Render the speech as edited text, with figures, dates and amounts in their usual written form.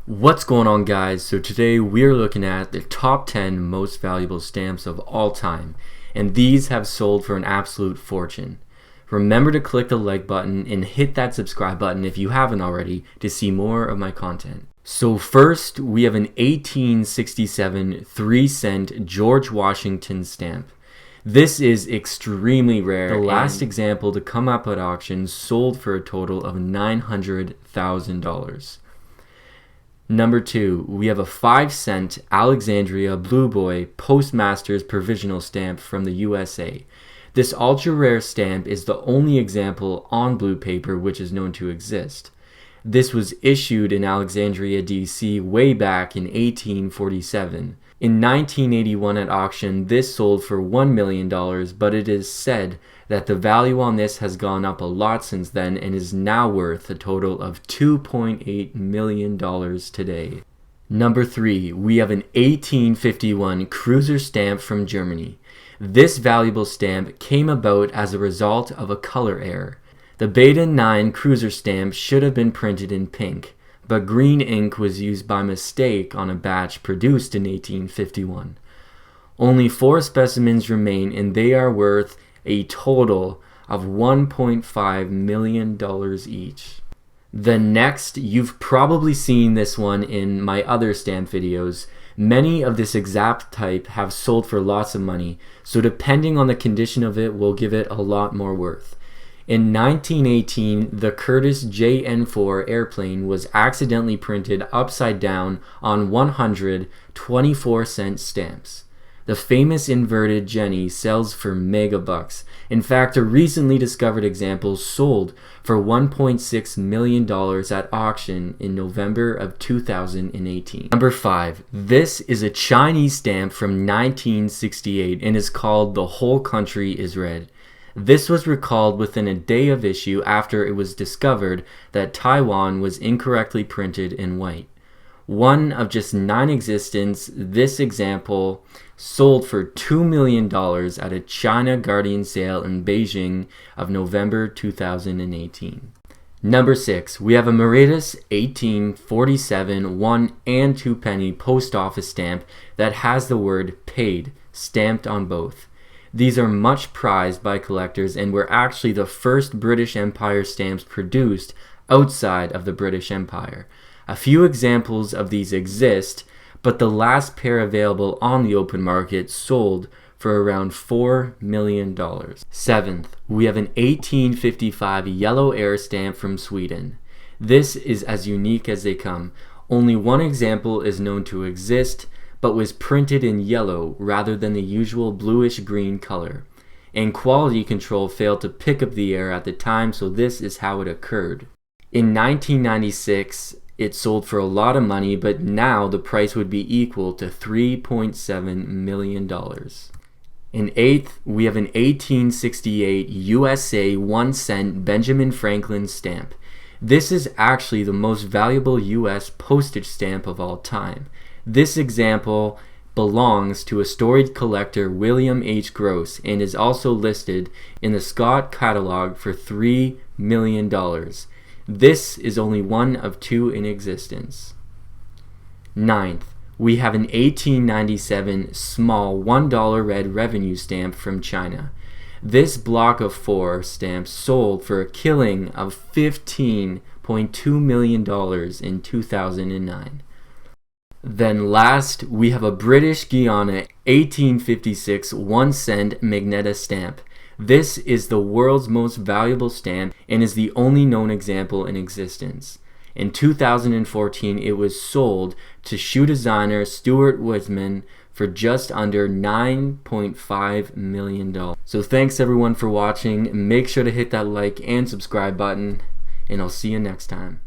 What's going on, guys? So today we're looking at the top 10 most valuable stamps of all time, and these have sold for an absolute fortune. Remember to click the like button and hit that subscribe button if you haven't already to see more of my content. So first, we have an 1867 3-cent George Washington stamp. This is extremely rare. The last example to come up at auction sold for a total of $900,000. Number 2, we have a 5-cent Alexandria Blueboy Postmaster's Provisional stamp from the USA. This ultra rare stamp is the only example on blue paper which is known to exist. This was issued in Alexandria, DC way back in 1847. In 1981 at auction, this sold for $1 million, but it is said that the value on this has gone up a lot since then and is now worth a total of $2.8 million today. Number 3, we have an 1851 cruiser stamp from Germany. This valuable stamp came about as a result of a color error. The Baden 9 cruiser stamp should have been printed in pink, but green ink was used by mistake on a batch produced in 1851. Only 4 specimens remain, and they are worth a total of $1.5 million each. The next, you've probably seen this one in my other stamp videos. Many of this exact type have sold for lots of money, so depending on the condition of it, we'll give it a lot more worth. In 1918, the Curtiss JN-4 airplane was accidentally printed upside down on 100 24-cent stamps. The famous inverted Jenny sells for mega bucks. In fact, a recently discovered example sold for $1.6 million at auction in November of 2018. Number 5. This is a Chinese stamp from 1968 and is called The Whole Country is Red. This was recalled within a day of issue after it was discovered that Taiwan was incorrectly printed in white. One of just 9 existence, this example sold for $2 million at a China Guardian sale in Beijing of November 2018. Number 6, we have a Amaryllis 1847 1 and 2 penny post office stamp that has the word paid stamped on both. These are much prized by collectors and were actually the first British Empire stamps produced outside of the British Empire. A few examples of these exist, but the last pair available on the open market sold for around $4 million. 7th, we have an 1855 yellow air stamp from Sweden. This is as unique as they come. Only one example is known to exist, but was printed in yellow rather than the usual bluish-green color. And quality control failed to pick up the error at the time, so this is how it occurred. In 1996, it sold for a lot of money, but now the price would be equal to $3.7 million. In 8th, we have an 1868 USA 1-cent Benjamin Franklin stamp. This is actually the most valuable US postage stamp of all time. This example belongs to a storied collector, William H. Gross, and is also listed in the Scott catalog for $3 million. This is only one of 2 in existence. 9th, we have an 1897 small $1 red revenue stamp from China. This block of 4 stamps sold for a killing of $15.2 million in 2009. Then last, we have a British Guiana 1856 1-cent Magneta stamp. This is the world's most valuable stamp and is the only known example in existence. In 2014, it was sold to shoe designer Stuart Wittman for just under $9.5 million. So thanks everyone for watching. Make sure to hit that like and subscribe button, and I'll see you next time.